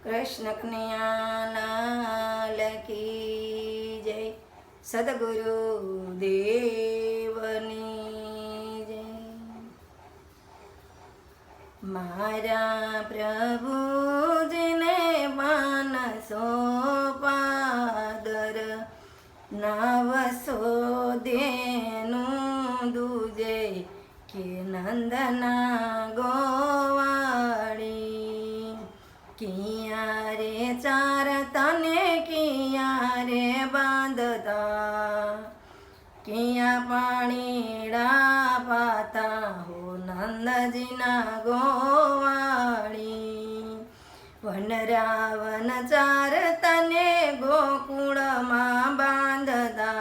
कृष्ण कन्हैया लाल की जय। सद्गुरु देवनी जय। मारा प्रभुजीने मानसो पादर नावसो देनु दूजे के नंदना गोवाड़ी किया रे चार तने किया रे बांधता किया पाणीड़ा पाता हो नंदजीना गोवाड़ी वन रावण चार तने गोकुळ मां बांधता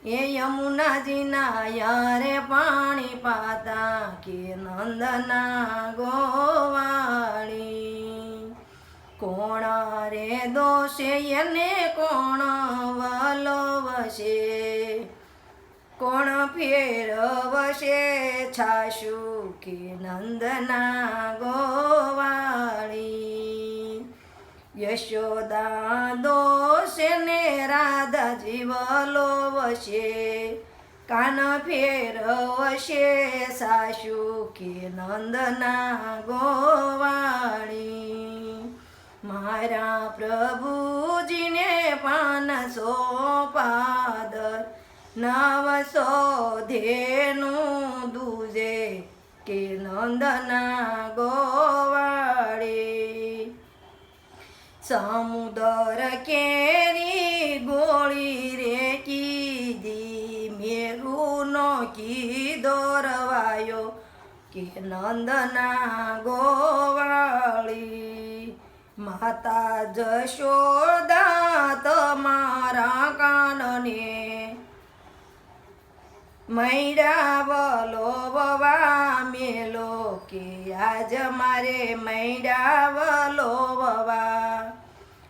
ये यमुनाजीना यारे पाणी पाता के नंदना गोवाड़ी कोण रे दोषे यने कोण वलोवशे कोण फेरवशे छाशु के नंदना गोवाड़ी यशोदा दोषे ने राधा जीवलोवशे कान फेरवशे साशु के नंदना गोवाड़ी मारा प्रभुजीने पानसो पादर नवसो धेनु दूजे के नंदना गोवाड़ी समुदर केरी गोली रे कीधी मेघुनो की दोरवायो के नंदना गोवाड़ी माता जशोदा तमारा कानने मैडा बोलो बवा मेलो के आज मारे मैडा बोलो बवा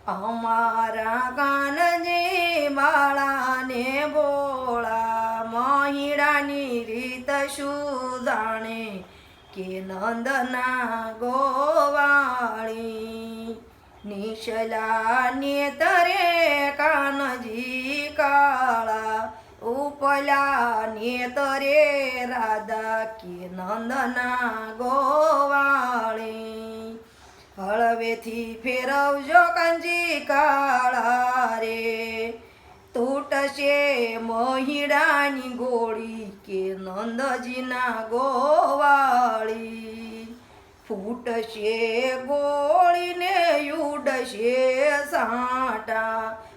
अमारा कानजी बाळा ने बोला महिडानी रीत सुजाणे के नंदना गोवाड़ी निशला नेतरे कानजी काळा उपला नेतरे राधा के नंदना गोवाड़ी हळवेथी फेरवजो कांजी काळा रे तूटशे महिडानी गोळी के नंदजीना गोवाड़ी फूटशे गोळीने युडशे साटा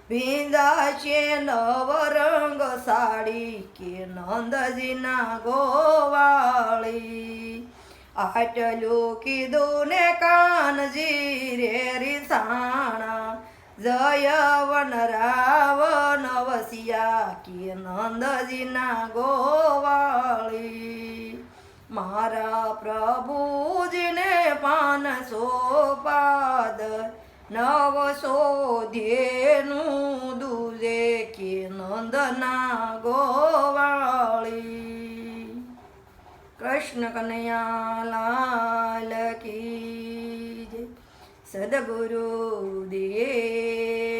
भिंजाशे नवरंग साडी के नंदजीना गोवाड़ी आटलो की दोने कानजी रे रिसाणा जयवन रावण वसिया की नंदजीना गोवाड़ी मारा प्रभुजीने पानसो पादर नवसो धेनु दूजे के नंदना गोवाड़ी। कृष्ण कन्हैया लाल की जय। सद्गुरु देव।